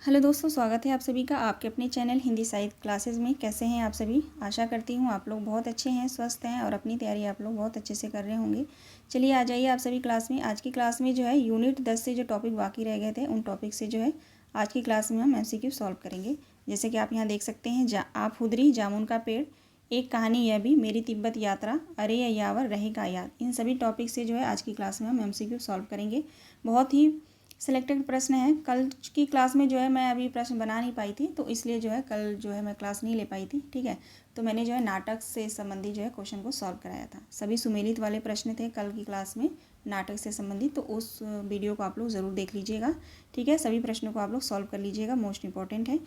Hello दोस्तों, स्वागत है आप सभी का आपके अपने चैनल हिंदी साहित्य क्लासेस में। कैसे हैं आप सभी? आशा करती हूँ आप लोग बहुत अच्छे हैं, स्वस्थ हैं और अपनी तैयारी आप लोग बहुत अच्छे से कर रहे होंगे। चलिए आ जाइए आप सभी क्लास में। आज की क्लास में जो है यूनिट 10 से जो टॉपिक बाकी रह गए थे उन टॉपिक से जो है आज की क्लास में हम MCQ सॉल्व करेंगे। जैसे कि आप यहाँ देख सकते हैं, आप हुदरी, जामुन का पेड़, एक कहानी यह भी, मेरी तिब्बत यात्रा, अरे यावर रहेगा याद, इन सभी टॉपिक से जो है आज की क्लास में हम MCQ सॉल्व करेंगे। बहुत ही सिलेक्टेड प्रश्न है। कल की क्लास में जो है मैं अभी प्रश्न बना नहीं पाई थी, तो इसलिए जो है कल जो है मैं क्लास नहीं ले पाई थी। ठीक है, तो मैंने जो है नाटक से संबंधित जो है क्वेश्चन को सॉल्व कराया था। सभी सुमेलित वाले प्रश्न थे कल की क्लास में नाटक से संबंधित, तो उस वीडियो को आप लोग ज़रूर देख लीजिएगा। ठीक है, सभी प्रश्नों को आप लोग सॉल्व कर लीजिएगा, मोस्ट इंपॉर्टेंट है।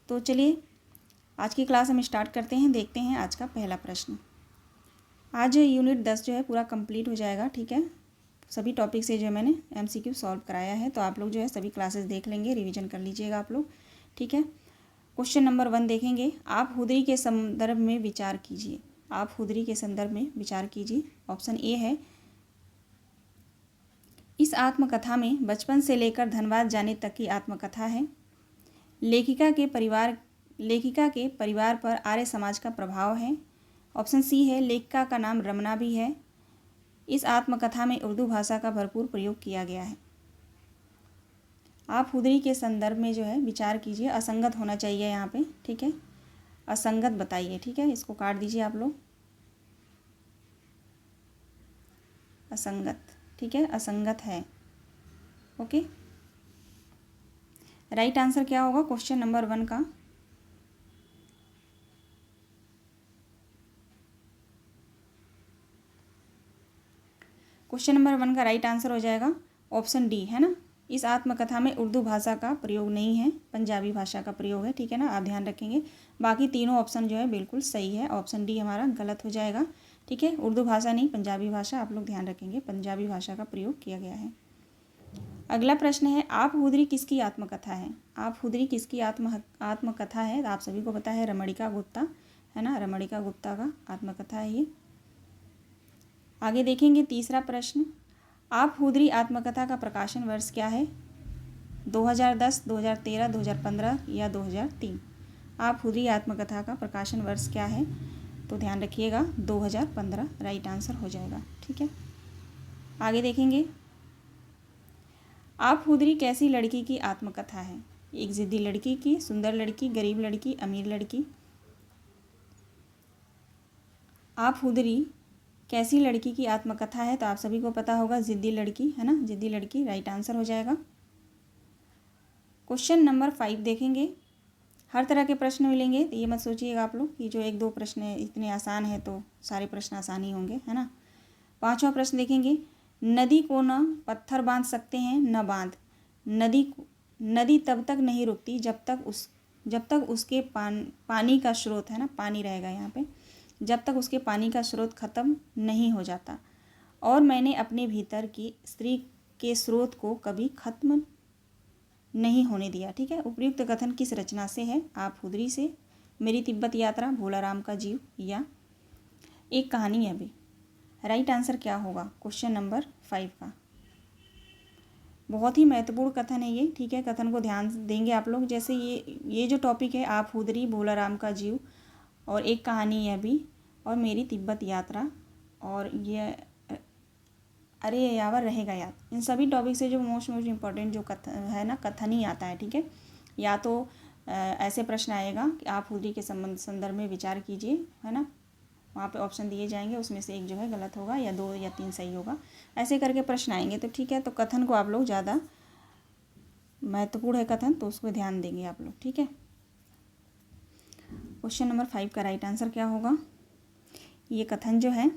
तो चलिए आज की क्लास हम स्टार्ट करते हैं। देखते हैं आज का पहला प्रश्न। आज यूनिट 10 जो है पूरा कंप्लीट हो जाएगा। ठीक है, सभी टॉपिक से जो है मैंने MCQ सॉल्व कराया है, तो आप लोग जो है सभी क्लासेस देख लेंगे, रिवीजन कर लीजिएगा आप लोग। ठीक है, क्वेश्चन नंबर 1 देखेंगे। आप हुदरी के संदर्भ में विचार कीजिए। आप हुदरी के संदर्भ में विचार कीजिए। ऑप्शन ए है, इस आत्मकथा में बचपन से लेकर धनबाद जाने तक की आत्मकथा है। लेखिका के परिवार पर आर्य समाज का प्रभाव है। ऑप्शन सी है, लेखिका का नाम रमना भी है। इस आत्मकथा में उर्दू भाषा का भरपूर प्रयोग किया गया है। आप हुदरी के संदर्भ में जो है विचार कीजिए। असंगत होना चाहिए यहाँ पे। ठीक है, असंगत बताइए। ठीक है, इसको काट दीजिए आप लोग, असंगत। ठीक है, असंगत है। ओके, राइट आंसर क्या होगा क्वेश्चन नंबर 1 का? क्वेश्चन नंबर 1 का राइट आंसर हो जाएगा ऑप्शन डी, है ना। इस आत्मकथा में उर्दू भाषा का प्रयोग नहीं है, पंजाबी भाषा का प्रयोग है। ठीक है ना, आप ध्यान रखेंगे। बाकी तीनों ऑप्शन जो है बिल्कुल सही है। ऑप्शन डी हमारा गलत हो जाएगा। ठीक है, उर्दू भाषा नहीं, पंजाबी भाषा, आप लोग ध्यान रखेंगे, पंजाबी भाषा का प्रयोग किया गया है। अगला प्रश्न है, आप हुदरी किसकी आत्मकथा है? आप हुदरी किसकी आत्मकथा है? तो आप सभी को पता है, रमणिका गुप्ता, है ना, रमणिका गुप्ता का आत्मकथा है ये। आगे देखेंगे तीसरा प्रश्न। आप हुदरी आत्मकथा का प्रकाशन वर्ष क्या है? 2010, 2013, 2015 या 2003? आप हुदरी आत्मकथा का प्रकाशन वर्ष क्या है? तो ध्यान रखिएगा 2015 राइट आंसर हो जाएगा। ठीक है, आगे देखेंगे। आप हुदरी कैसी लड़की की आत्मकथा है? एक जिद्दी लड़की की, सुंदर लड़की, गरीब लड़की, अमीर लड़की? आप हुदरी कैसी लड़की की आत्मकथा है? तो आप सभी को पता होगा, जिद्दी लड़की, है ना, जिद्दी लड़की राइट आंसर हो जाएगा। क्वेश्चन नंबर 5 देखेंगे। हर तरह के प्रश्न मिलेंगे, तो ये मत सोचिएगा आप लोग कि जो 1-2 प्रश्न इतने आसान है तो सारे प्रश्न आसान ही होंगे, है ना। 5वां प्रश्न देखेंगे। नदी को न पत्थर बांध सकते हैं न बांध। नदी तब तक नहीं रुकती जब तक उसके पानी का स्रोत, है ना, पानी रहेगा यहाँ पे, जब तक उसके पानी का स्रोत खत्म नहीं हो जाता। और मैंने अपने भीतर की स्त्री के स्रोत को कभी खत्म नहीं होने दिया। ठीक है, उपयुक्त कथन किस रचना से है? आप हुदरी से, मेरी तिब्बत यात्रा, भोलाराम का जीव या एक कहानी है भी? राइट आंसर क्या होगा क्वेश्चन नंबर 5 का? बहुत ही महत्वपूर्ण कथन है ये। ठीक है, कथन को ध्यान देंगे आप लोग। जैसे ये जो टॉपिक है, आप हुदरी, भोलाराम का जीव और एक कहानी यह भी और मेरी तिब्बत यात्रा और ये अरे यावर रहेगा याद, इन सभी टॉपिक से जो मोस्ट इम्पॉर्टेंट जो कथन है ना, कथन ही आता है। ठीक है, या तो ऐसे प्रश्न आएगा कि आप हुदरी के संदर्भ में विचार कीजिए, है ना, वहाँ पे ऑप्शन दिए जाएंगे, उसमें से एक जो है गलत होगा या 2 या 3 सही होगा, ऐसे करके प्रश्न आएंगे। तो ठीक है, तो कथन को आप लोग ज़्यादा महत्वपूर्ण है कथन, तो उसको ध्यान देंगे आप लोग। ठीक है, क्वेश्चन नंबर 5 का राइट आंसर क्या होगा? ये कथन जो है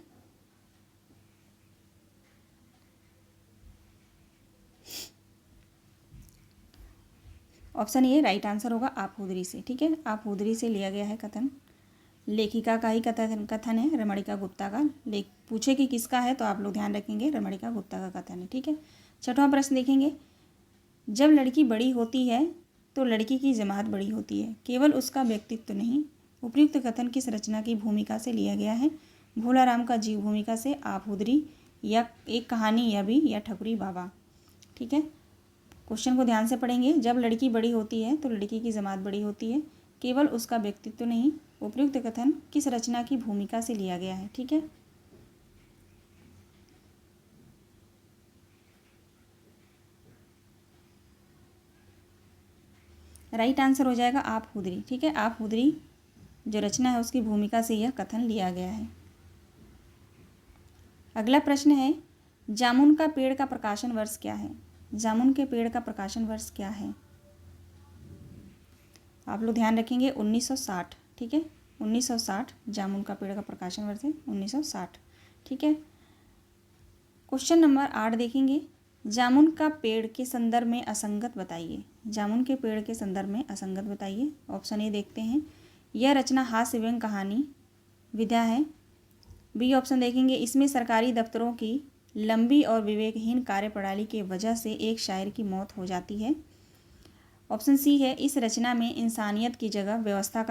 ऑप्शन ए राइट आंसर होगा, आप हुदरी से। ठीक है, आप हुदरी से लिया गया है कथन। लेखिका का ही कथन है, रमणिका गुप्ता का। पूछे कि किसका है, तो आप लोग ध्यान रखेंगे रमणिका गुप्ता का कथन है। ठीक है, 6वां प्रश्न देखेंगे। जब लड़की बड़ी होती है तो लड़की की जमात बड़ी होती है, केवल उसका व्यक्तित्व नहीं। उपयुक्त कथन किस रचना की भूमिका से लिया गया है? भोलाराम का जीव भूमिका से, आप हुदरी या एक कहानी या भी या ठकुरी बाबा? ठीक है, क्वेश्चन को ध्यान से पढ़ेंगे। जब लड़की बड़ी होती है तो लड़की की जमात बड़ी होती है, केवल उसका व्यक्तित्व नहीं। उपयुक्त कथन किस रचना की भूमिका से लिया गया है? ठीक है, राइट आंसर हो जाएगा आप हुदरी। ठीक है, आप हुदरी जो रचना है उसकी भूमिका से यह कथन लिया गया है। अगला प्रश्न है, जामुन का पेड़ का प्रकाशन वर्ष क्या है? जामुन के पेड़ का प्रकाशन वर्ष क्या है? आप लोग ध्यान रखेंगे 1960। ठीक है, 1960 जामुन का पेड़ का प्रकाशन वर्ष है 1960। ठीक है, क्वेश्चन नंबर 8 देखेंगे, जामुन का पेड़ के संदर्भ में असंगत बताइए। जामुन के पेड़ के संदर्भ में असंगत बताइए। ऑप्शन ए देखते हैं, यह रचना हास्य व्यंग्य कहानी विधा है। बी ऑप्शन देखेंगे, इसमें सरकारी दफ्तरों की लंबी और विवेकहीन कार्यप्रणाली के वजह से एक शायर की मौत हो जाती है। ऑप्शन सी है, इस रचना में इंसानियत की जगह व्यवस्था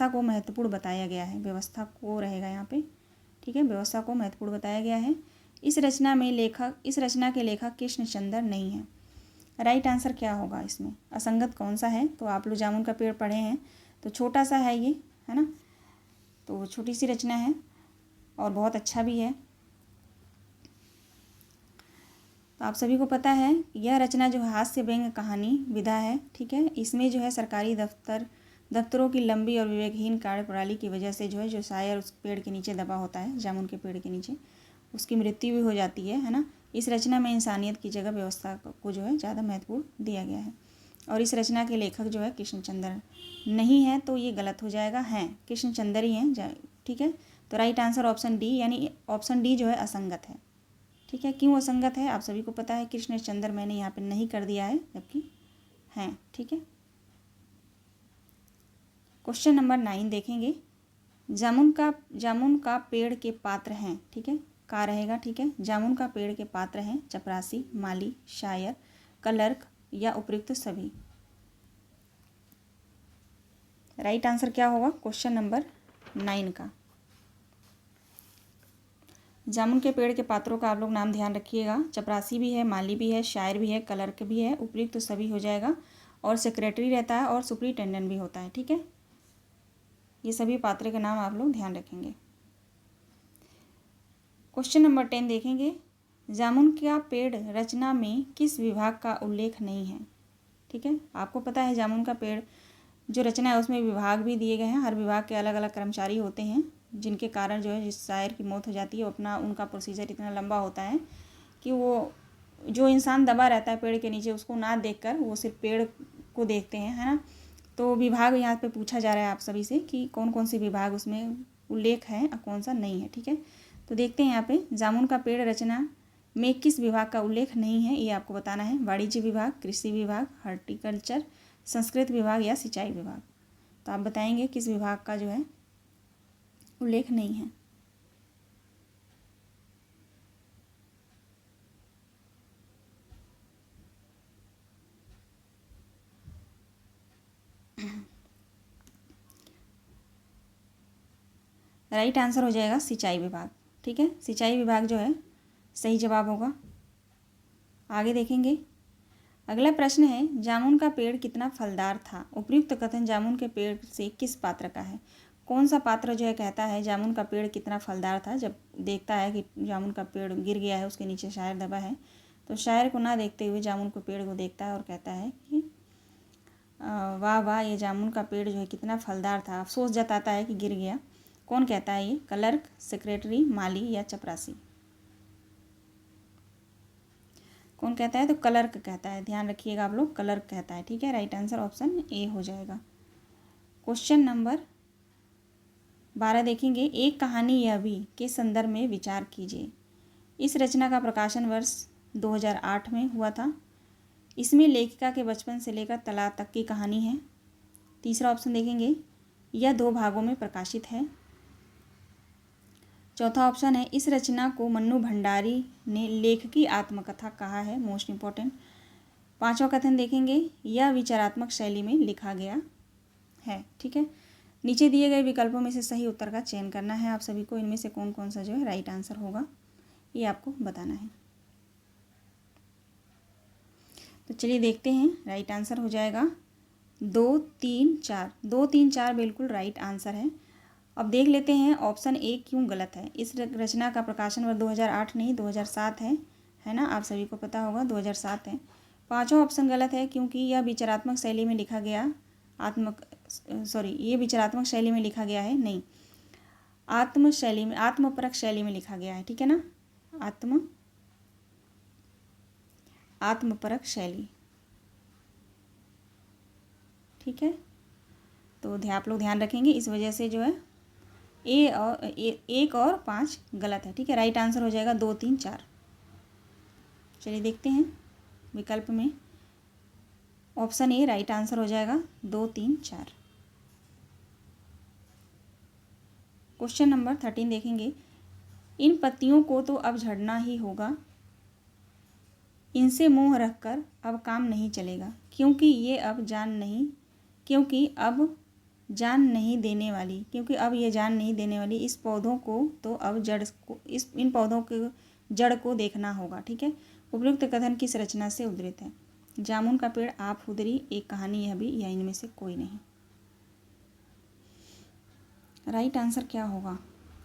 को महत्वपूर्ण बताया गया है। व्यवस्था को रहेगा यहाँ पे। ठीक है, व्यवस्था को महत्वपूर्ण बताया गया है। इस रचना के लेखक कृष्णचंद्र नहीं है। राइट आंसर क्या होगा इसमें? असंगत कौन सा है? तो आप लोग जामुन का पेड़ पढ़े हैं तो छोटा सा है ये, है ना, तो छोटी सी रचना है और बहुत अच्छा भी है। तो आप सभी को पता है यह रचना जो हास्य व्यंग्य कहानी विधा है। ठीक है, इसमें जो है सरकारी दफ्तरों की लंबी और विवेकहीन कार्यप्रणाली की वजह से जो है जो शायर उस पेड़ के नीचे दबा होता है, जामुन के पेड़ के नीचे, उसकी मृत्यु भी हो जाती है ना। इस रचना में इंसानियत की जगह व्यवस्था को जो है ज़्यादा महत्वपूर्ण दिया गया है। और इस रचना के लेखक जो है कृष्णचंद्र नहीं है, तो ये गलत हो जाएगा। हैं कृष्णचंद्र ही हैं। ठीक है, तो राइट आंसर ऑप्शन डी, यानी ऑप्शन डी जो है असंगत है। ठीक है, क्यों असंगत है आप सभी को पता है। कृष्णचंद्र मैंने यहाँ पे नहीं कर दिया है, जबकि हैं। ठीक है, क्वेश्चन नंबर 9 देखेंगे, जामुन का पेड़ के पात्र हैं। ठीक है, का रहेगा। ठीक है, जामुन का पेड़ के पात्र हैं चपरासी, माली, शायर, क्लर्क या उपयुक्त सभी। राइट आंसर क्या होगा क्वेश्चन नंबर 9 का? जामुन के पेड़ के पात्रों का आप लोग नाम ध्यान रखिएगा। चपरासी भी है, माली भी है, शायर भी है, क्लर्क भी है, उपयुक्त सभी हो जाएगा। और सेक्रेटरी रहता है और सुपरिटेंडेंट भी होता है। ठीक है, ये सभी पात्र के नाम आप लोग ध्यान रखेंगे। क्वेश्चन नंबर 10 देखेंगे, जामुन का पेड़ रचना में किस विभाग का उल्लेख नहीं है? ठीक है, आपको पता है जामुन का पेड़ जो रचना है उसमें विभाग भी दिए गए हैं। हर विभाग के अलग अलग कर्मचारी होते हैं, जिनके कारण जो है जिस शायर की मौत हो जाती है उनका प्रोसीजर इतना लंबा होता है कि वो जो इंसान दबा रहता है पेड़ के नीचे उसको ना देखकर वो सिर्फ पेड़ को देखते हैं, है ना। तो विभाग यहाँ पे पूछा जा रहा है आप सभी से कि कौन कौन से विभाग उसमें उल्लेख है और कौन सा नहीं है। ठीक है, तो देखते हैं यहाँ पे जामुन का पेड़ रचना में किस विभाग का उल्लेख नहीं है, ये आपको बताना है। वाणिज्य विभाग, कृषि विभाग, हॉर्टिकल्चर, संस्कृत विभाग या सिंचाई विभाग। तो आप बताएंगे किस विभाग का जो है उल्लेख नहीं है। राइट आंसर हो जाएगा सिंचाई विभाग। ठीक है, सिंचाई विभाग जो है सही जवाब होगा। आगे देखेंगे, अगला प्रश्न है, जामुन का पेड़ कितना फलदार था? उपयुक्त कथन जामुन के पेड़ से किस पात्र का है? कौन सा पात्र जो है कहता है जामुन का पेड़ कितना फलदार था? जब देखता है कि जामुन का पेड़ गिर गया है, उसके नीचे शायर दबा है, तो शायर को ना देखते हुए जामुन के पेड़ को देखता है और कहता है कि वाह वाह, ये जामुन का पेड़ जो है कितना फलदार था। अफसोस जताता है कि गिर गया। कौन कहता है ये? क्लर्क, सेक्रेटरी, माली या चपरासी? कौन कहता है? तो क्लर्क कहता है। ध्यान रखिएगा आप लोग, क्लर्क कहता है। ठीक है, राइट आंसर ऑप्शन ए हो जाएगा। क्वेश्चन नंबर 12 देखेंगे, एक कहानी यह भी के संदर्भ में विचार कीजिए। इस रचना का प्रकाशन वर्ष 2008 में हुआ था। इसमें लेखिका के बचपन से लेकर तलाक तक की कहानी है। तीसरा ऑप्शन देखेंगे, यह 2 भागों में प्रकाशित है। चौथा ऑप्शन है, इस रचना को मन्नू भंडारी ने लेखकी आत्मकथा कहा है। Most important. पांचवा कथन देखेंगे, यह विचारात्मक शैली में लिखा गया है। ठीक है, नीचे दिए गए विकल्पों में से सही उत्तर का चयन करना है आप सभी को। इनमें से कौन कौन सा जो है राइट आंसर होगा ये आपको बताना है। तो चलिए देखते हैं, राइट आंसर हो जाएगा 2, 3, 4। 2, 3, 4 बिल्कुल राइट आंसर है। अब देख लेते हैं ऑप्शन ए क्यों गलत है। इस रचना का प्रकाशन वर्ष 2008 नहीं 2007 है ना, आप सभी को पता होगा 2007 है। पांचवा ऑप्शन गलत है क्योंकि यह विचारात्मक शैली में लिखा गया ये विचारात्मक शैली में लिखा गया है, नहीं, आत्मपरक शैली में लिखा गया है, ठीक है ना, आत्मपरक शैली, ठीक है। तो आप लोग ध्यान रखेंगे, इस वजह से जो है एक और 5 गलत है, ठीक है। राइट आंसर हो जाएगा 2, 3, 4। चलिए देखते हैं विकल्प में, ऑप्शन ए राइट आंसर हो जाएगा 2, 3, 4। क्वेश्चन नंबर 13 देखेंगे। इन पत्तियों को तो अब झड़ना ही होगा, इनसे मोह रखकर अब काम नहीं चलेगा, क्योंकि अब ये जान नहीं देने वाली इस पौधों को तो अब इन पौधों के जड़ को देखना होगा, ठीक है। उपयुक्त कथन किस रचना से उद्धृत है। जामुन का पेड़, आप खुदरी, एक कहानी, यह भी, या इनमें से कोई नहीं। राइट आंसर क्या होगा,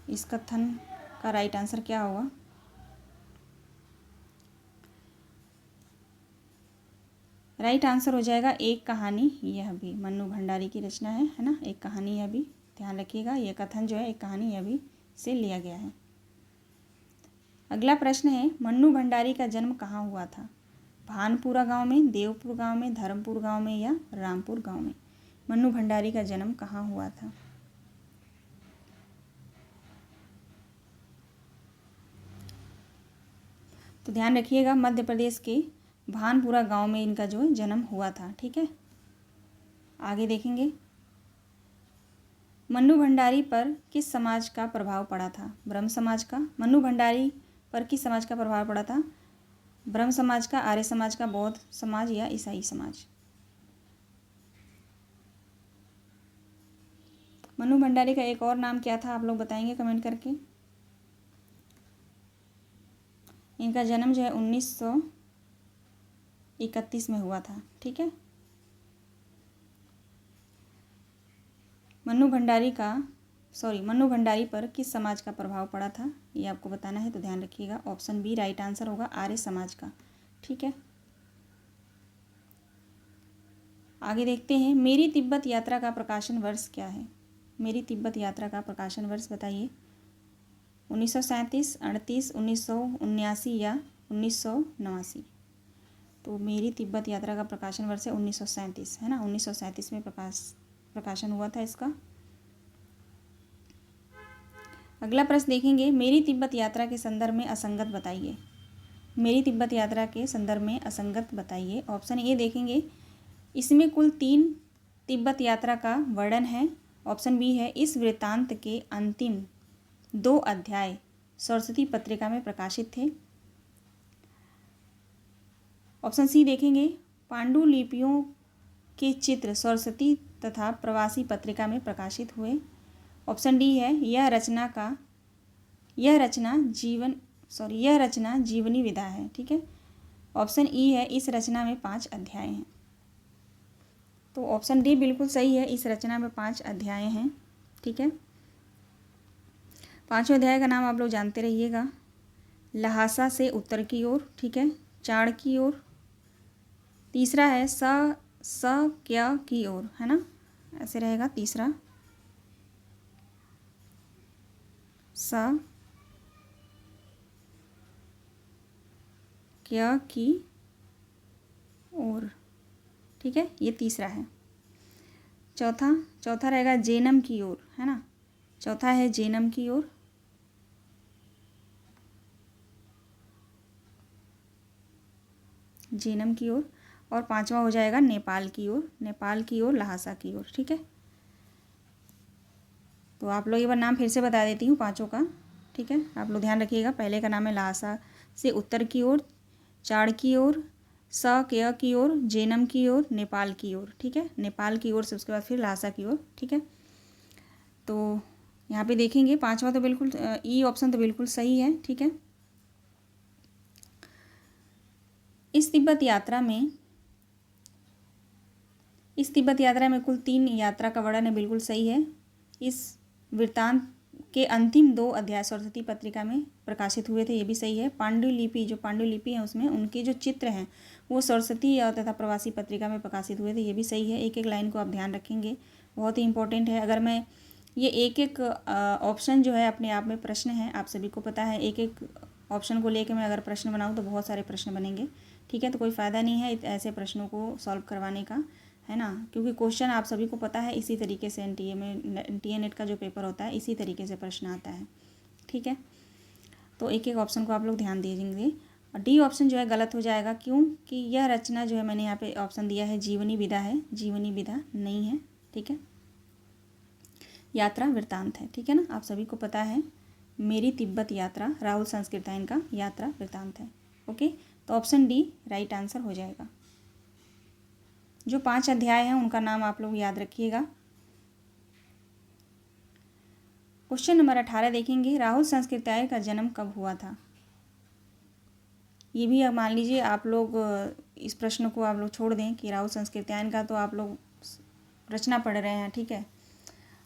इस कथन का राइट आंसर क्या होगा। राइट आंसर हो जाएगा एक कहानी, यह भी, मन्नू भंडारी की रचना है ना, एक कहानी यह भी। ध्यान रखिएगा, यह कथन जो है एक कहानी यह भी से लिया गया है। अगला प्रश्न है, मन्नू भंडारी का जन्म कहाँ हुआ था। भानपुरा गांव में, देवपुर गांव में, धर्मपुर गांव में या रामपुर गांव में। मन्नू भंडारी का जन्म कहाँ हुआ था। तो ध्यान रखिएगा, मध्य प्रदेश के भानपुरा गांव में इनका जो है जन्म हुआ था, ठीक है। आगे देखेंगे, मन्नू भंडारी पर किस समाज का प्रभाव पड़ा था। ब्रह्म समाज का। मन्नू भंडारी पर किस समाज का प्रभाव पड़ा था। ब्रह्म समाज का, आर्य समाज का, बौद्ध समाज या ईसाई समाज। मन्नू भंडारी का एक और नाम क्या था, आप लोग बताएंगे कमेंट करके। इनका जन्म जो है 1931 में हुआ था, ठीक है। मन्नू भंडारी पर किस समाज का प्रभाव पड़ा था, ये आपको बताना है, तो ध्यान रखिएगा, ऑप्शन बी राइट आंसर होगा, आर्य समाज का, ठीक है। आगे देखते हैं, मेरी तिब्बत यात्रा का प्रकाशन वर्ष क्या है। मेरी तिब्बत यात्रा का प्रकाशन वर्ष बताइए। 1937, 38, 1979 या 1989। तो मेरी तिब्बत यात्रा का प्रकाशन वर्ष है 1937, है ना, 1937 में प्रकाशन हुआ था इसका। अगला प्रश्न देखेंगे, मेरी तिब्बत यात्रा के संदर्भ में असंगत बताइए। मेरी तिब्बत यात्रा के संदर्भ में असंगत बताइए। ऑप्शन ए देखेंगे, इसमें कुल 3 तिब्बत यात्रा का वर्णन है। ऑप्शन बी है, इस वृत्तांत के अंतिम 2 अध्याय सरस्वती पत्रिका में प्रकाशित थे। ऑप्शन सी देखेंगे, पांडुलिपियों के चित्र सरस्वती तथा प्रवासी पत्रिका में प्रकाशित हुए। ऑप्शन डी है, यह रचना जीवनी विधा है, ठीक है। ऑप्शन ई है, इस रचना में 5 अध्याय हैं। तो ऑप्शन डी बिल्कुल सही है, इस रचना में 5 अध्याय हैं, ठीक है। 5वें अध्याय का नाम आप लोग जानते रहिएगा, लहासा से उत्तर की ओर, ठीक है, चाड़ की ओर। तीसरा है क्या की ओर, है ना, ऐसे रहेगा तीसरा, क्या की ओर, ठीक है, ये तीसरा है। चौथा रहेगा जेनम की ओर, है ना, चौथा है जेनम की ओर। जेनम की ओर, और 5वां हो जाएगा नेपाल की ओर, लहासा की ओर, ठीक है। तो आप लोग एक बार नाम फिर से बता देती हूँ 5 का, ठीक है, आप लोग ध्यान रखिएगा। पहले का नाम है लहासा से उत्तर की ओर, चाड़ की ओर, क्या की ओर, जेनम की ओर, नेपाल की ओर, ठीक है, नेपाल की ओर से उसके बाद फिर लहासा की ओर, ठीक है। तो यहाँ पे देखेंगे 5वां तो बिल्कुल ई ऑप्शन तो बिल्कुल सही है, ठीक है। इस तिब्बत यात्रा में इस तिब्बत यात्रा में कुल 3 यात्रा का वर्णन है, बिल्कुल सही है। इस वृत्तांत के अंतिम 2 अध्याय सरस्वती पत्रिका में प्रकाशित हुए थे, ये भी सही है। पांडुलिपि, जो पांडुलिपि है उसमें उनके जो चित्र हैं वो सरस्वती और तथा प्रवासी पत्रिका में प्रकाशित हुए थे, ये भी सही है। एक एक लाइन को आप ध्यान रखेंगे, बहुत ही इंपॉर्टेंट है। अगर मैं ये एक एक ऑप्शन जो है अपने आप में प्रश्न है, आप सभी को पता है, एक एक ऑप्शन को लेकर मैं अगर प्रश्न बनाऊँ तो बहुत सारे प्रश्न बनेंगे, ठीक है। तो कोई फ़ायदा नहीं है ऐसे प्रश्नों को सॉल्व करवाने का, है ना, क्योंकि क्वेश्चन आप सभी को पता है इसी तरीके से एनटीए में, एनटीए नेट का जो पेपर होता है इसी तरीके से प्रश्न आता है, ठीक है। तो एक एक ऑप्शन को आप लोग ध्यान दीजिएंगे। और डी ऑप्शन जो है गलत हो जाएगा, क्यों कि यह रचना जो है मैंने यहाँ पे ऑप्शन दिया है जीवनी विधा है, जीवनी विधा नहीं है, ठीक है, यात्रा वृत्तांत है, ठीक है ना। आप सभी को पता है मेरी तिब्बत यात्रा राहुल संस्कृतायन का यात्रा वृत्तांत है, ओके। तो ऑप्शन डी राइट आंसर हो जाएगा। जो 5 अध्याय हैं उनका नाम आप लोग याद रखिएगा। क्वेश्चन नंबर 18 देखेंगे, राहुल संस्कृतायन का जन्म कब हुआ था। ये भी मान लीजिए आप लोग इस प्रश्न को आप लोग छोड़ दें कि राहुल संस्कृतायन का तो आप लोग रचना पढ़ रहे हैं, ठीक है।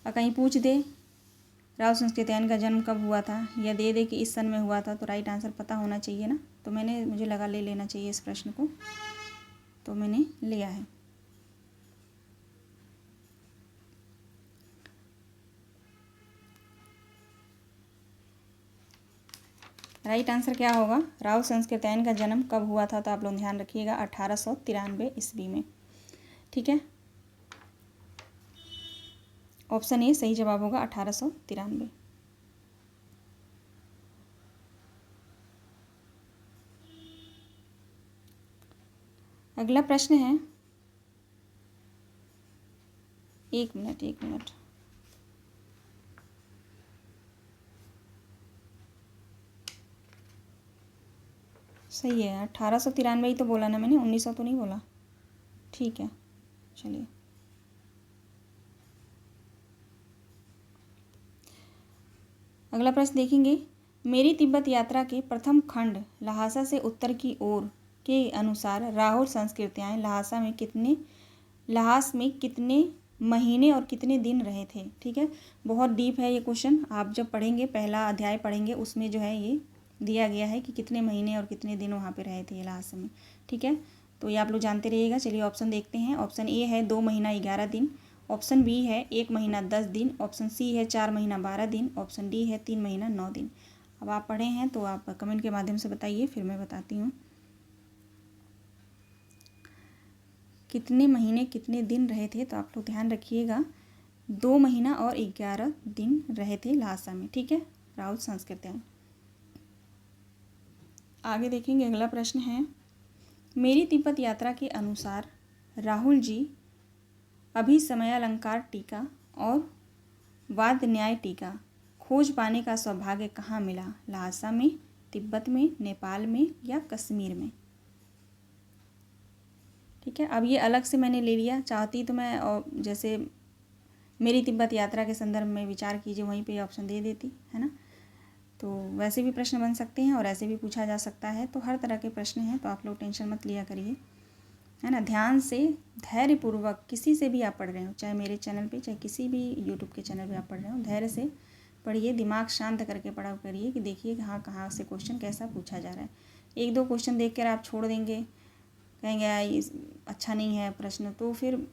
और कहीं पूछ दे राहुल संस्कृतायन का जन्म कब हुआ था, या दे दे कि इस सन में हुआ था, तो राइट आंसर पता होना चाहिए ना। तो मुझे लगा ले लेना चाहिए इस प्रश्न को, तो मैंने लिया है। राइट आंसर क्या होगा, राहुल संस्कृतायन का जन्म कब हुआ था, तो आप लोग ध्यान रखिएगा 1893 ईस्वी में, ठीक है। ऑप्शन ए सही जवाब होगा 1893। अगला प्रश्न है, एक मिनट, सही है 1893 ही तो बोला ना मैंने, 1900 तो नहीं बोला, ठीक है। चलिए अगला प्रश्न देखेंगे, मेरी तिब्बत यात्रा के प्रथम खंड लहासा से उत्तर की ओर के अनुसार राहुल संस्कृतायन लहास में कितने महीने और कितने दिन रहे थे, ठीक है। बहुत डीप है ये क्वेश्चन, आप जब पढ़ेंगे पहला अध्याय पढ़ेंगे उसमें जो है ये दिया गया है कि कितने महीने और कितने दिन वहाँ पे रहे थे लहास में, ठीक है। तो ये आप लोग जानते रहिएगा। चलिए ऑप्शन देखते हैं। ऑप्शन ए है 2 महीना 11 दिन, ऑप्शन बी है 1 महीना 10 दिन, ऑप्शन सी है 4 महीना 12 दिन, ऑप्शन डी है 3 महीना 9 दिन। अब आप पढ़े हैं तो आप कमेंट के माध्यम से बताइए, फिर मैं बताती हूँ कितने महीने कितने दिन रहे थे। तो आप लोग ध्यान रखिएगा 2 महीना और 11 दिन रहे थे लहासा में, ठीक है, राहुल संस्कृतायन। आगे देखेंगे, अगला प्रश्न है, मेरी तिब्बत यात्रा के अनुसार राहुल जी अभिसमयालंकार टीका और वाद्य न्याय टीका खोज पाने का सौभाग्य कहाँ मिला, लहासा में, तिब्बत में, नेपाल में या कश्मीर में, ठीक है। अब ये अलग से मैंने ले लिया, चाहती तो मैं जैसे मेरी तिब्बत यात्रा के संदर्भ में विचार कीजिए वहीं पे ऑप्शन दे देती, है ना। तो वैसे भी प्रश्न बन सकते हैं और ऐसे भी पूछा जा सकता है, तो हर तरह के प्रश्न हैं, तो आप लोग टेंशन मत लिया करिए, है ना। ध्यान से धैर्यपूर्वक किसी से भी आप पढ़ रहे हो, चाहे मेरे चैनल पे चाहे किसी भी यूट्यूब के चैनल पे आप पढ़ रहे हो, धैर्य से पढ़िए, दिमाग शांत करके पढ़ा करिए कि देखिए कहाँ से क्वेश्चन कैसा पूछा जा रहा है। 1-2 क्वेश्चन देख कर आप छोड़ देंगे, कहेंगे अच्छा नहीं है प्रश्न, तो फिर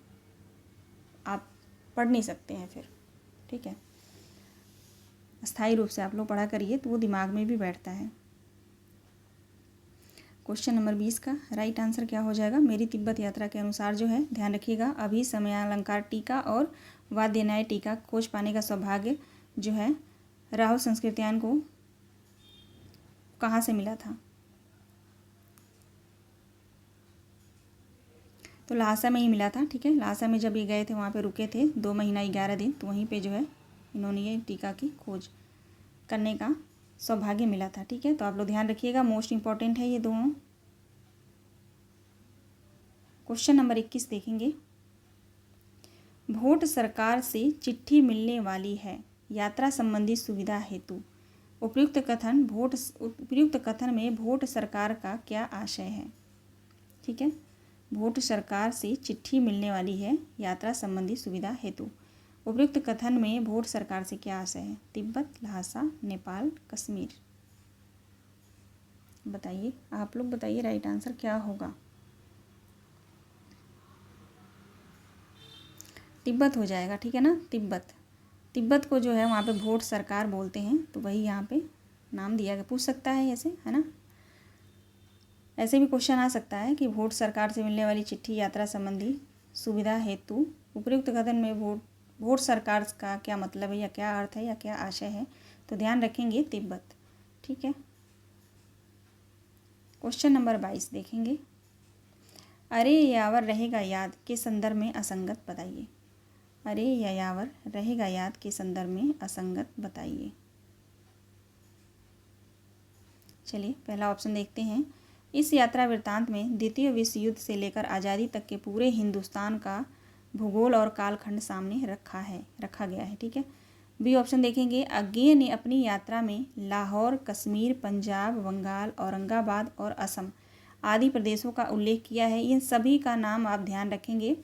आप पढ़ नहीं सकते हैं फिर, ठीक है। स्थायी रूप से आप लोग पढ़ा करिए तो वो दिमाग में भी बैठता है। क्वेश्चन नंबर 20 का राइट आंसर क्या हो जाएगा, मेरी तिब्बत यात्रा के अनुसार जो है, ध्यान रखिएगा, अभी समयालंकार टीका और वाद्य न्याय टीका खोज पाने का सौभाग्य जो है राहुल संस्कृतायन को कहाँ से मिला था, तो लहासा में ही मिला था, ठीक है। लहासा में जब ये गए थे वहाँ पे रुके थे 2 महीना 11 दिन, तो वहीं पे जो है इन्होंने ये टीका की खोज करने का सौभाग्य मिला था, ठीक है। तो आप लोग ध्यान रखिएगा, मोस्ट इम्पॉर्टेंट है ये दोनों। क्वेश्चन नंबर 21 देखेंगे, भोट सरकार से चिट्ठी मिलने वाली है यात्रा संबंधी सुविधा हेतु, उपयुक्त कथन में भोट सरकार का क्या आशय है, ठीक है। भोट सरकार से चिट्ठी मिलने वाली है यात्रा संबंधी सुविधा हेतु। उपयुक्त कथन में भोट सरकार से क्या आशय है? तिब्बत, लहासा, नेपाल, कश्मीर। बताइए, आप लोग बताइए राइट आंसर क्या होगा। तिब्बत हो जाएगा, ठीक है ना। तिब्बत को जो है वहाँ पे भोट सरकार बोलते हैं, तो वही यहाँ पे नाम दिया गया। पूछ सकता है ऐसे, है ना। ऐसे भी क्वेश्चन आ सकता है कि भोट सरकार से मिलने वाली चिट्ठी यात्रा संबंधी सुविधा हेतु उपयुक्त कथन में भोट सरकार का क्या मतलब है या क्या अर्थ है या क्या आशय है, तो ध्यान रखेंगे तिब्बत, ठीक है। क्वेश्चन नंबर 22 देखेंगे। अरे यावर रहेगा याद के संदर्भ में असंगत बताइए। अरे यावर रहेगा याद के संदर्भ में असंगत बताइए। चलिए पहला ऑप्शन देखते हैं। इस यात्रा वृत्तांत में द्वितीय विश्व युद्ध से लेकर आज़ादी तक के पूरे हिंदुस्तान का भूगोल और कालखंड सामने रखा गया है, ठीक है। बी ऑप्शन देखेंगे। अज्ञेय ने अपनी यात्रा में लाहौर, कश्मीर, पंजाब, बंगाल, औरंगाबाद और असम आदि प्रदेशों का उल्लेख किया है। इन सभी का नाम आप ध्यान रखेंगे।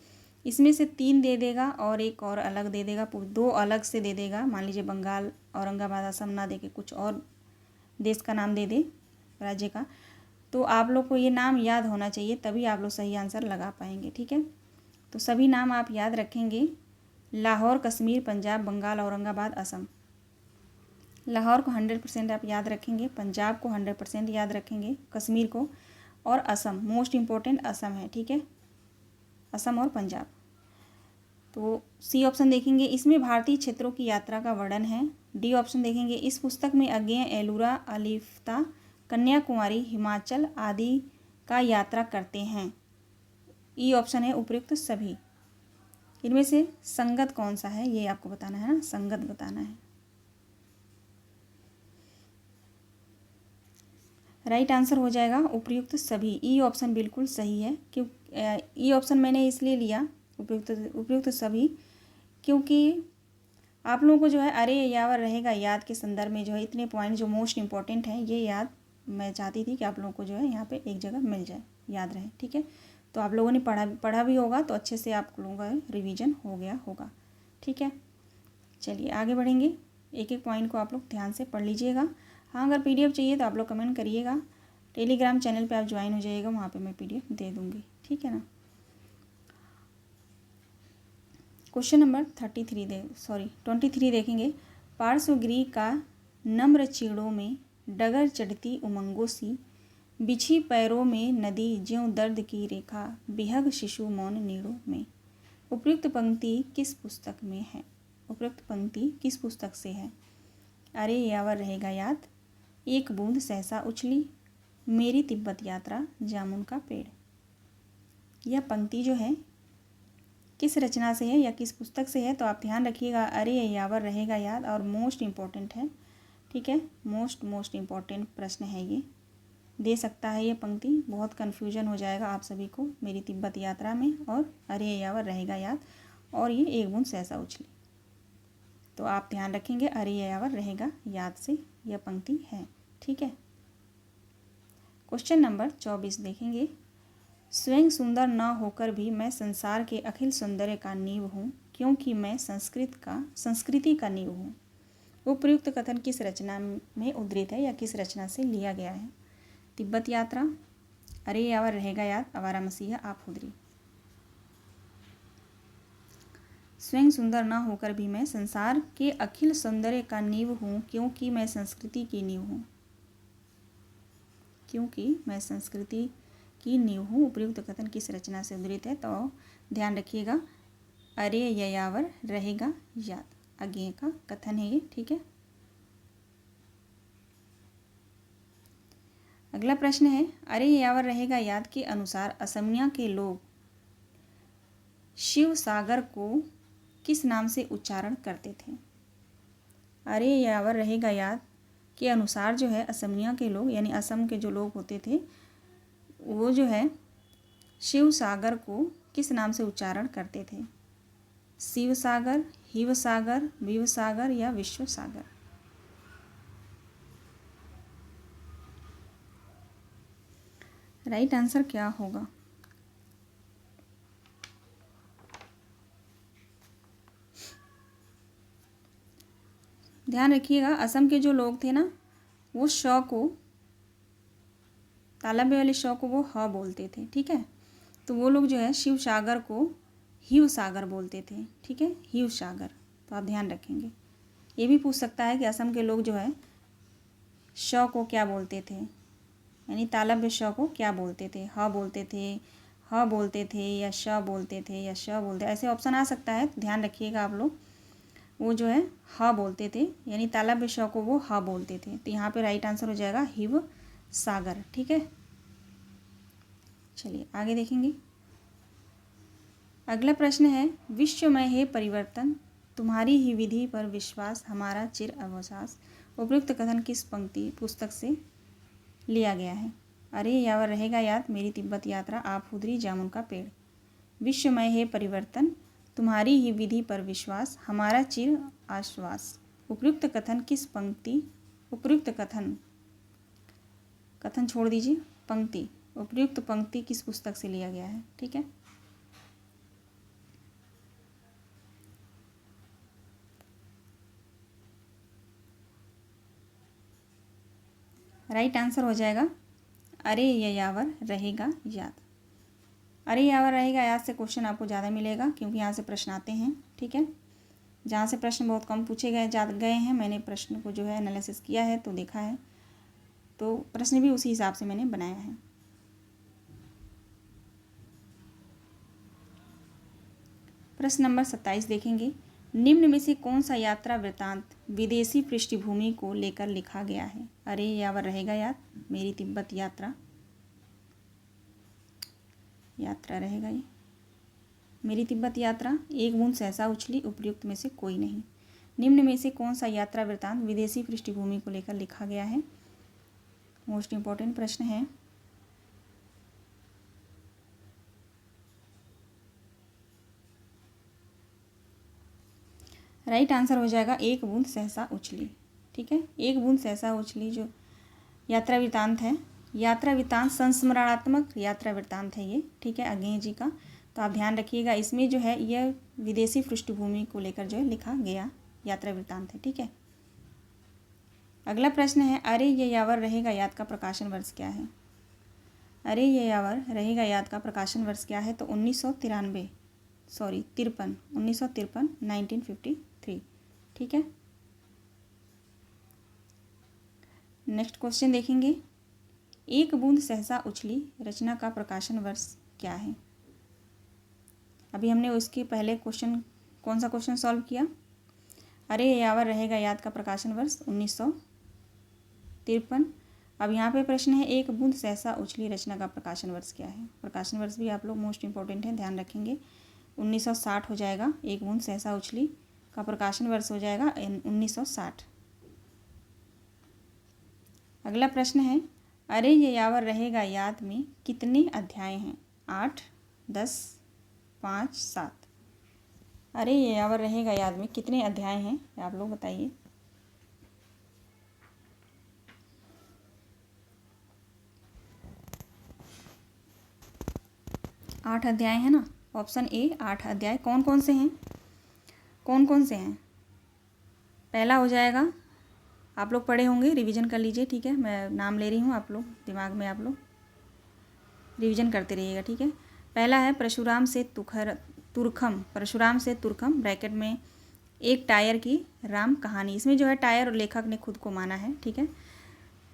इसमें से 3 दे देगा और एक और अलग दे देगा, 2 अलग से दे देगा। मान लीजिए बंगाल, औरंगाबाद, असम ना दे के कुछ और देश का नाम दे दे, राज्य का। तो आप लोग को ये नाम याद होना चाहिए, तभी आप लोग सही आंसर लगा पाएंगे, ठीक है। तो सभी नाम आप याद रखेंगे। लाहौर, कश्मीर, पंजाब, बंगाल, औरंगाबाद, असम। लाहौर को 100% आप याद रखेंगे, पंजाब को 100% याद रखेंगे, कश्मीर को, और असम मोस्ट इम्पोर्टेंट असम है, ठीक है। असम और पंजाब। तो सी ऑप्शन देखेंगे। इसमें भारतीय क्षेत्रों की यात्रा का वर्णन है। डी ऑप्शन देखेंगे। इस पुस्तक में अज्ञेय एलुरा, अलिफ्ता, कन्याकुमारी, हिमाचल आदि का यात्रा करते हैं। ई ऑप्शन है उपयुक्त सभी। इनमें से संगत कौन सा है ये आपको बताना है ना, संगत बताना है। राइट आंसर हो जाएगा उपयुक्त सभी। ई ऑप्शन बिल्कुल सही है। क्यों ई ऑप्शन मैंने इसलिए लिया उपयुक्त सभी, क्योंकि आप लोगों को जो है अरे यावर रहेगा याद के संदर्भ में जो है इतने पॉइंट जो मोस्ट इंपॉर्टेंट हैं ये याद मैं चाहती थी कि आप लोगों को जो है यहाँ पे एक जगह मिल जाए, याद रहे, ठीक है। तो आप लोगों ने पढ़ा भी होगा, तो अच्छे से आप लोगों का रिवीजन हो गया होगा, ठीक है। चलिए आगे बढ़ेंगे। एक एक पॉइंट को आप लोग ध्यान से पढ़ लीजिएगा। हाँ, अगर PDF चाहिए तो आप लोग कमेंट करिएगा। टेलीग्राम चैनल पे आप ज्वाइन हो जाइएगा, वहाँ पे मैं PDF दे दूँगी, ठीक है ना। क्वेश्चन नंबर 23 देखेंगे। पार्श्वगृह का नम्र चीड़ों में डगर चढ़ती उमंगों सी, बिछी पैरों में नदी ज्यों दर्द की रेखा, बिहग शिशु मौन नीड़ों में। उपयुक्त पंक्ति किस पुस्तक में है? उपयुक्त पंक्ति किस पुस्तक से है? अरे यावर रहेगा याद, एक बूंद सहसा उछली, मेरी तिब्बत यात्रा, जामुन का पेड़। यह पंक्ति जो है किस रचना से है या किस पुस्तक से है, तो आप ध्यान रखिएगा। अरे यावर रहेगा याद और मोस्ट इम्पॉर्टेंट है, ठीक है। मोस्ट इम्पॉर्टेंट प्रश्न है ये, दे सकता है ये पंक्ति। बहुत कन्फ्यूजन हो जाएगा आप सभी को मेरी तिब्बत यात्रा में और अरे यावर रहेगा याद, और ये एक बूंद सहसा उछली। तो आप ध्यान रखेंगे अरे यावर रहेगा याद से यह पंक्ति है, ठीक है। क्वेश्चन नंबर 24 देखेंगे। स्वयं सुंदर न होकर भी मैं संसार के अखिल सौंदर्य का नींव हूँ, क्योंकि मैं संस्कृति का नींव हूँ। उपयुक्त कथन किस रचना में उद्धृत है या किस रचना से लिया गया है? तिब्बत यात्रा, अरे यावर रहेगा याद, आवारा मसीहा, आप हुदरी। स्वयं सुंदर न होकर भी मैं संसार के अखिल सौंदर्य का नींव हूँ, क्योंकि मैं संस्कृति की नींव हूँ। क्योंकि मैं संस्कृति की नींव हूँ। उपयुक्त कथन किस रचना से उद्धृत है? तो ध्यान रखिएगा अरे यावर रहेगा याद, अज्ञेय का कथन है ये, ठीक है। अगला प्रश्न है। अरे यावर रहेगा याद के अनुसार असमिया के लोग शिव सागर को किस नाम से उच्चारण करते थे? अरे यावर रहेगा याद के अनुसार जो है असमिया के लोग यानी असम के जो लोग होते थे वो जो है शिव सागर को किस नाम से उच्चारण करते थे? शिव सागर, हिव सागर, विव सागर या विश्व सागर? राइट आंसर क्या होगा? ध्यान रखिएगा, असम के जो लोग थे ना, वो श को, तालव्य वाले श को वो ह बोलते थे, ठीक है। तो वो लोग जो है शिव सागर को हिव सागर बोलते थे, ठीक है, हिव सागर। तो आप ध्यान रखेंगे। ये भी पूछ सकता है कि असम के लोग जो है श को क्या बोलते थे, यानी तालव्य श को क्या बोलते थे, ह बोलते थे, ह बोलते थे, या श बोलते थे, या श बोलते, ऐसे ऑप्शन आ सकता है। तो ध्यान रखिएगा आप लोग, वो जो है ह बोलते थे, यानी तालव्य श को वो ह बोलते थे। तो यहाँ पे राइट आंसर हो जाएगा हिव सागर, ठीक है। चलिए आगे देखेंगे। अगला प्रश्न है, विश्वमय है परिवर्तन, तुम्हारी ही विधि पर विश्वास, हमारा चिर अवसास। उपयुक्त कथन किस पंक्ति पुस्तक से लिया गया है? अरे यावर रहेगा याद, मेरी तिब्बत यात्रा, आप खुदरी जामुन का पेड़। विश्वमय है परिवर्तन, तुम्हारी ही विधि पर विश्वास, हमारा चिर आश्वास। उपयुक्त कथन किस पंक्ति, उपयुक्त कथन, कथन छोड़ दीजिए, पंक्ति, उपयुक्त पंक्ति किस पुस्तक से लिया गया है, ठीक है। राइट आंसर हो जाएगा अरे ये यावर रहेगा याद। अरे यावर रहेगा याद से क्वेश्चन आपको ज़्यादा मिलेगा, क्योंकि यहाँ से प्रश्न आते हैं, ठीक है। जहाँ से प्रश्न बहुत कम पूछे गए हैं, मैंने प्रश्न को जो है एनालिसिस किया है, तो देखा है, तो प्रश्न भी उसी हिसाब से मैंने बनाया है। प्रश्न नंबर 27 देखेंगे। निम्न में से कौन सा यात्रा वृत्तांत विदेशी पृष्ठभूमि को लेकर लिखा गया है? अरे यावर रहेगा याद, मेरी तिब्बत यात्रा, यात्रा रहेगा ये, मेरी तिब्बत यात्रा, एक बूंद सहसा उछली, उपयुक्त में से कोई नहीं। निम्न में से कौन सा यात्रा वृत्तांत विदेशी पृष्ठभूमि को लेकर लिखा गया है? मोस्ट इम्पॉर्टेंट प्रश्न है। राइट आंसर हो जाएगा एक बूंद सहसा उछली, ठीक है। एक बूंद सहसा उछली जो यात्रा वृत्तांत है, यात्रा वृत्तांत संस्मरणात्मक यात्रा वृत्तांत है ये, ठीक है, अज्ञेय जी का। तो आप ध्यान रखिएगा, इसमें जो है यह विदेशी पृष्ठभूमि को लेकर जो है लिखा गया यात्रा वृत्तांत है, ठीक है। अगला प्रश्न है, अरे ये यावर रहेगा याद का प्रकाशन वर्ष क्या है? अरे ये यावर रहेगा याद का प्रकाशन वर्ष क्या है? तो 1953, 1953, ठीक है। नेक्स्ट क्वेश्चन देखेंगे। एक बूंद सहसा उछली रचना का प्रकाशन वर्ष क्या है? अभी हमने उसके पहले क्वेश्चन, कौन सा क्वेश्चन सॉल्व किया? अरे यावर रहेगा याद का प्रकाशन वर्ष 1953। अब यहाँ पे प्रश्न है, एक बूंद सहसा उछली रचना का प्रकाशन वर्ष क्या है? प्रकाशन वर्ष भी आप लोग मोस्ट इंपॉर्टेंट है, ध्यान रखेंगे। 1960 हो जाएगा, एक बूंद सहसा उछली का प्रकाशन वर्ष हो जाएगा 1960। अगला प्रश्न है, अरे ये यावर रहेगा याद में कितने अध्याय हैं? 8, 10, 5, 7। अरे ये यावर रहेगा याद में कितने अध्याय हैं, आप लोग बताइए। आठ अध्याय है ना, ऑप्शन ए 8 अध्याय। कौन कौन से हैं? कौन कौन से हैं? पहला हो जाएगा, आप लोग पढ़े होंगे, रिवीजन कर लीजिए, ठीक है। मैं नाम ले रही हूँ, आप लोग दिमाग में आप लोग रिवीजन करते रहिएगा, ठीक है। पहला है परशुराम से तुरखम, परशुराम से तुरखम ब्रैकेट में एक टायर की राम कहानी। इसमें जो है टायर और लेखक ने खुद को माना है, ठीक है।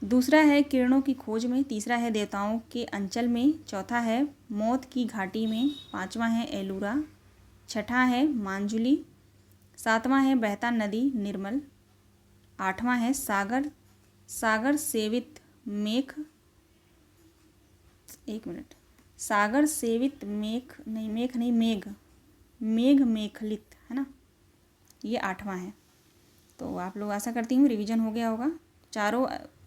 दूसरा है किरणों की खोज में, तीसरा है देवताओं के अंचल में, चौथा है मौत की घाटी में, पांचवा है एलूरा, छठा है मांजुली, सातवां है बहता नदी निर्मल, आठवां है सागर सागर सेवित मेघ, एक मिनट, सागर सेवित मेघ मेखलित, है ना, ये आठवां है। तो आप लोग आशा करती हूँ रिवीजन हो गया होगा।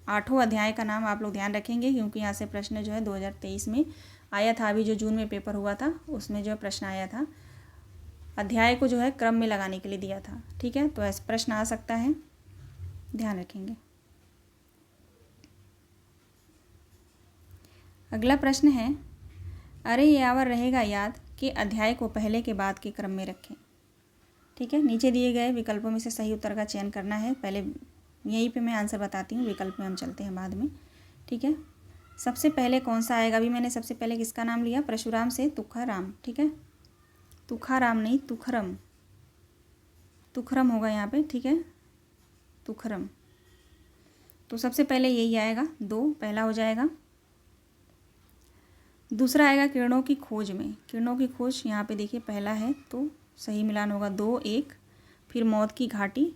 आठों अध्याय का नाम आप लोग ध्यान रखेंगे, क्योंकि यहाँ से प्रश्न जो है 2023 में आया था, अभी जो जून में पेपर हुआ था उसमें जो है प्रश्न आया था, अध्याय को जो है क्रम में लगाने के लिए दिया था, ठीक है। तो ऐसे प्रश्न आ सकता है, ध्यान रखेंगे। अगला प्रश्न है, अरे यावर रहेगा याद के अध्याय को पहले के बाद के क्रम में रखें। ठीक है, नीचे दिए गए विकल्पों में से सही उत्तर का चयन करना है। पहले यहीं पे मैं आंसर बताती हूँ, विकल्प में हम चलते हैं बाद में। ठीक है, सबसे पहले कौन सा आएगा? अभी मैंने सबसे पहले किसका नाम लिया? परशुराम से तुखाराम। ठीक है, तुखाराम नहीं, तुखरम, तुखरम होगा यहाँ पे। ठीक है, तुखरम। तो सबसे पहले यही आएगा, 2 पहला हो जाएगा। दूसरा आएगा किरणों की खोज में। किरणों की खोज यहाँ पे देखिए पहला है, तो सही मिलान होगा 2 1। फिर मौत की घाटी,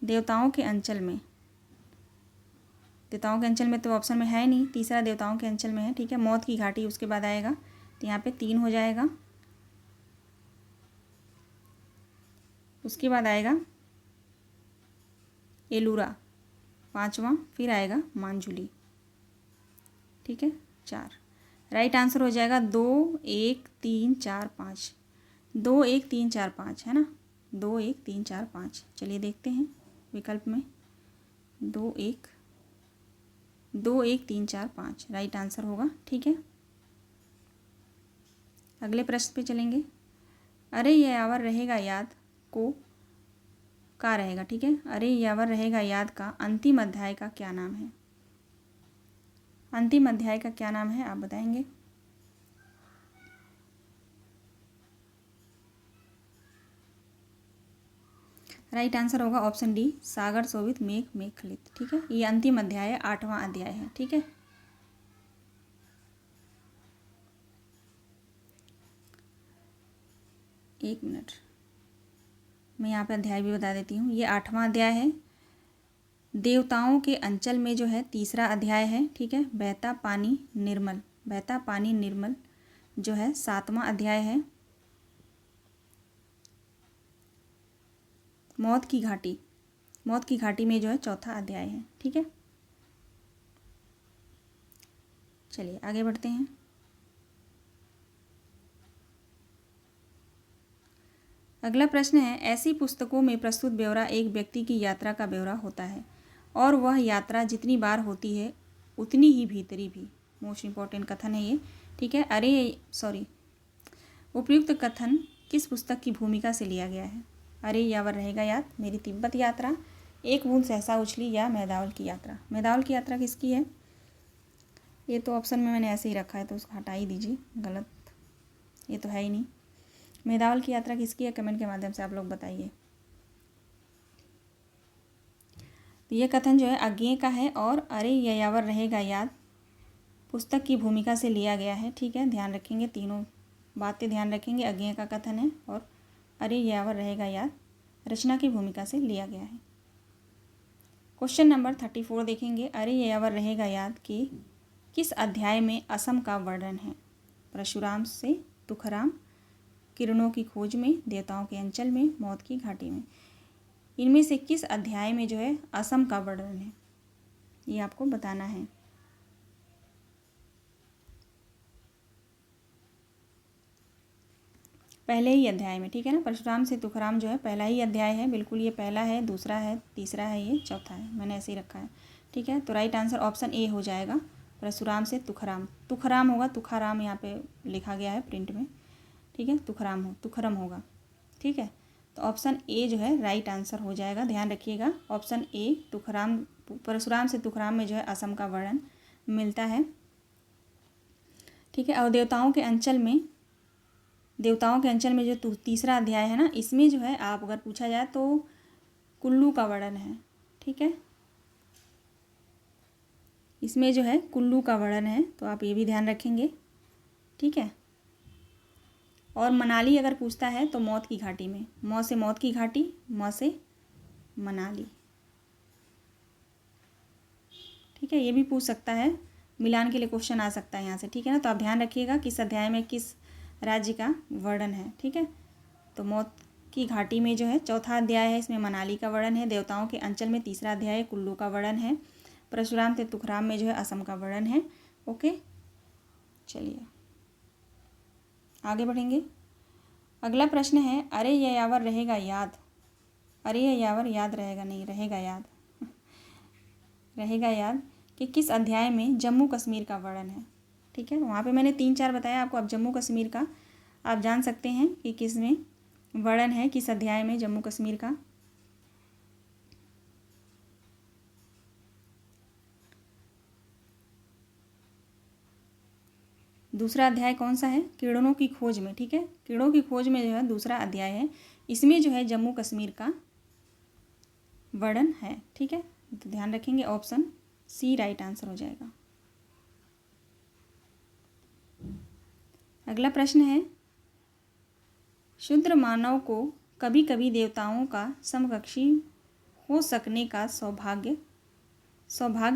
देवताओं के अंचल में। देवताओं के अंचल में तो ऑप्शन में है नहीं, तीसरा देवताओं के अंचल में है। ठीक है, मौत की घाटी उसके बाद आएगा, तो यहाँ पे 3 हो जाएगा। उसके बाद आएगा एलूरा, 5वां। फिर आएगा मांजुली। ठीक है, 4। राइट आंसर हो जाएगा 2 1 3 4 5। 2 1 3 4 5 है ना, 2 1 3 4 5। चलिए देखते हैं विकल्प में, 2 1 3 4 5 राइट आंसर होगा। ठीक है, अगले प्रश्न पे चलेंगे। अरे ये यावर रहेगा याद को का रहेगा। ठीक है, अरे यावर रहेगा याद का अंतिम अध्याय का क्या नाम है? अंतिम अध्याय का क्या नाम है, आप बताएंगे? राइट आंसर होगा ऑप्शन डी, सागर शोभित मेघ मेघखलित। ठीक है, ये अंतिम अध्याय है, 8वां अध्याय है। ठीक है, एक मिनट, मैं यहाँ पे अध्याय भी बता देती हूँ। ये 8वां अध्याय है। देवताओं के अंचल में जो है तीसरा अध्याय है। ठीक है, बहता पानी निर्मल, बहता पानी निर्मल जो है 7वां अध्याय है। मौत की घाटी, मौत की घाटी में जो है 4था अध्याय है। ठीक है, चलिए आगे बढ़ते हैं। अगला प्रश्न है, ऐसी पुस्तकों में प्रस्तुत ब्यौरा एक व्यक्ति की यात्रा का ब्यौरा होता है और वह यात्रा जितनी बार होती है उतनी ही भीतरी भी। मोस्ट इम्पॉर्टेंट कथन है ये। ठीक है, उपयुक्त कथन किस पुस्तक की भूमिका से लिया गया है? अरे यावर रहेगा याद, मेरी तिब्बत यात्रा, एक बूंद सहसा उछली या मेदावल की यात्रा। मेदावल की यात्रा किसकी है? ये तो ऑप्शन में मैंने ऐसे ही रखा है, तो उसको हटा ही दीजिए, गलत, ये तो है ही नहीं। मेदावल की यात्रा किसकी है? कमेंट के माध्यम से आप लोग बताइए। तो ये कथन जो है अज्ञेय का है और अरे यावर रहेगा याद पुस्तक की भूमिका से लिया गया है। ठीक है, ध्यान रखेंगे, तीनों बातें ध्यान रखेंगे। अज्ञेय का कथन है और अरे यावर रहेगा याद रचना की भूमिका से लिया गया है। क्वेश्चन नंबर 34 देखेंगे। अरे यावर रहेगा याद के किस अध्याय में असम का वर्णन है? परशुराम से तुखराम, किरणों की खोज में, देवताओं के अंचल में, मौत की घाटी में। इनमें से किस अध्याय में जो है असम का वर्णन है, ये आपको बताना है। पहले ही अध्याय में। ठीक है ना, परशुराम से तुखराम जो है पहला ही अध्याय है, बिल्कुल ये पहला है, दूसरा है, तीसरा है, ये चौथा है, मैंने ऐसे ही रखा है। ठीक है, तो राइट आंसर ऑप्शन ए हो जाएगा, परशुराम से तुखराम। तुखराम होगा, तुखाराम यहाँ पे लिखा गया है प्रिंट में। ठीक है, तुखरम होगा। ठीक है, तो ऑप्शन ए जो है राइट आंसर हो जाएगा, ध्यान रखिएगा। ऑप्शन ए तुखराम, परशुराम से तुखराम में जो है असम का वर्णन मिलता है। ठीक है, और देवताओं के अंचल में जो तीसरा अध्याय है ना, इसमें जो है आप अगर पूछा जाए तो कुल्लू का वर्णन है। ठीक है, इसमें जो है कुल्लू का वर्णन है, तो आप ये भी ध्यान रखेंगे। ठीक है, और मनाली अगर पूछता है तो मौत की घाटी में, मौ से मौत की घाटी, मौ से मनाली। ठीक है, ये भी पूछ सकता है, मिलान के लिए क्वेश्चन आ सकता है यहाँ से। ठीक है ना, तो आप ध्यान रखिएगा किस अध्याय में किस राज्य का वर्णन है। ठीक है, तो मौत की घाटी में जो है चौथा अध्याय है, इसमें मनाली का वर्णन है। देवताओं के अंचल में तीसरा अध्याय कुल्लू का वर्णन है। परशुराम से तुखराम में जो है असम का वर्णन है। ओके, चलिए आगे बढ़ेंगे। अगला प्रश्न है, अरे यह यावर रहेगा याद, अरे यह यावर याद रहेगा नहीं, रहेगा याद रहेगा याद कि किस अध्याय में जम्मू कश्मीर का वर्णन है? ठीक है, वहाँ पे मैंने 3 4 बताया आपको, अब जम्मू कश्मीर का आप जान सकते हैं कि किस में वर्णन है, किस अध्याय में जम्मू कश्मीर का। दूसरा अध्याय कौन सा है? कीड़ों की खोज में। ठीक है, कीड़ों की खोज में जो है दूसरा अध्याय है, इसमें जो है जम्मू कश्मीर का वर्णन है। ठीक है, तो ध्यान रखेंगे ऑप्शन सी राइट आंसर हो जाएगा। अगला प्रश्न है, शूद्र मानव को कभी कभी देवताओं का समकक्षी हो सकने का सौभाग्य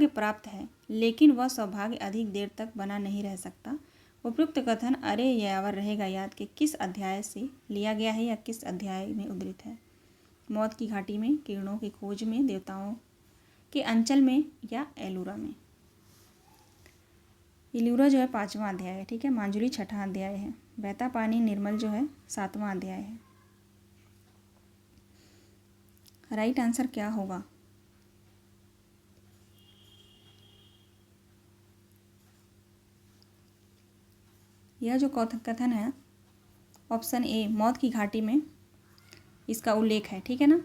प्राप्त है, लेकिन वह सौभाग्य अधिक देर तक बना नहीं रह सकता। उपयुक्त कथन अरे यावर रहेगा याद के किस अध्याय से लिया गया है या किस अध्याय में उद्धृत है? मौत की घाटी में, कीड़ों की खोज में, देवताओं के अंचल में या एलूरा में? एलूरा जो है 5वां अध्याय है। ठीक है, मांजुली 6ठा अध्याय है, बहता पानी निर्मल जो है 7वां अध्याय है। राइट आंसर क्या होगा? यह जो कथन है ऑप्शन ए मौत की घाटी में इसका उल्लेख है। ठीक है ना,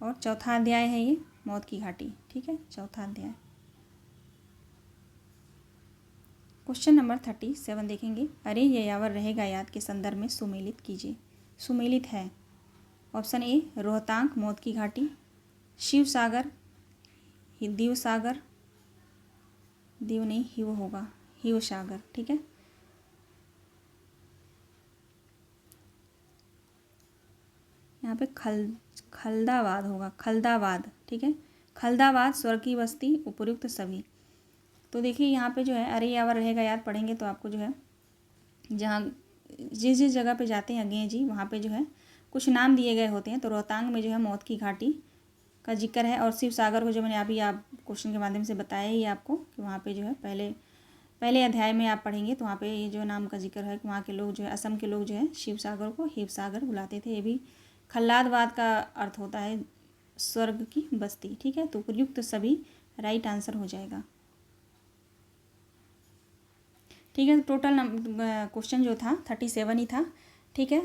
और चौथा अध्याय है ये मौत की घाटी। ठीक है, चौथा अध्याय। क्वेश्चन नंबर 37 देखेंगे, अरे ये यावर रहेगा याद के संदर्भ में सुमेलित कीजिए। सुमेलित है ऑप्शन ए रोहतांग मौत की घाटी, शिव सागर, दीव सागर, दीव नहीं हिव होगा, हिव सागर। ठीक है, यहाँ पे खलदाबाद होगा, खलदाबाद। ठीक है, खलदाबाद, स्वर्ग की बस्ती, उपयुक्त सभी। तो देखिए यहाँ पे जो है अरे यावर रहेगा याद पढ़ेंगे तो आपको जो है जहाँ जिस जिस जगह पे जाते हैं अज्ञे जी वहाँ पे जो है कुछ नाम दिए गए होते हैं। तो रोहतांग में जो है मौत की घाटी का जिक्र है, और शिव सागर को जो मैंने अभी आप क्वेश्चन के माध्यम से बताया ही आपको कि वहाँ पे जो है पहले अध्याय में आप पढ़ेंगे तो वहाँ पे ये जो नाम का जिक्र है कि वहाँ के लोग जो है असम के लोग जो है शिव सागर को हिव सागर बुलाते थे। ये भी खल्लादबाद का अर्थ होता है स्वर्ग की बस्ती। ठीक है, तो उपयुक्त सभी राइट आंसर हो जाएगा। ठीक है, टोटल क्वेश्चन जो था 37 ही था। ठीक है,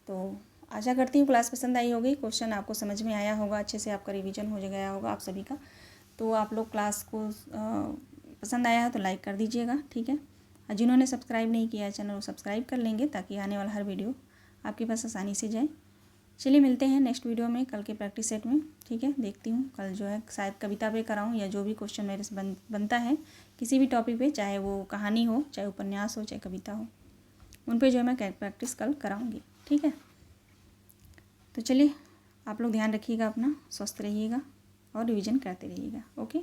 तो आशा करती हूँ क्लास पसंद आई होगी, क्वेश्चन आपको समझ में आया होगा, अच्छे से आपका रिवीजन हो गया होगा आप सभी का। तो आप लोग क्लास को पसंद आया है तो लाइक कर दीजिएगा। ठीक है, और जिन्होंने सब्सक्राइब नहीं किया है चैनल को सब्सक्राइब कर लेंगे ताकि आने वाला हर वीडियो आपके पास आसानी से जाए। चलिए मिलते हैं नेक्स्ट वीडियो में कल के प्रैक्टिस सेट में। ठीक है, देखती हूँ कल जो है शायद कविता पे कराऊँ या जो भी क्वेश्चन मेरे से बनता है किसी भी टॉपिक पे, चाहे वो कहानी हो, चाहे उपन्यास हो, चाहे कविता हो, उन पे जो है मैं प्रैक्टिस कल कराऊँगी। ठीक है, तो चलिए आप लोग ध्यान रखिएगा अपना, स्वस्थ रहिएगा और रिवीजन करते रहिएगा। ओके।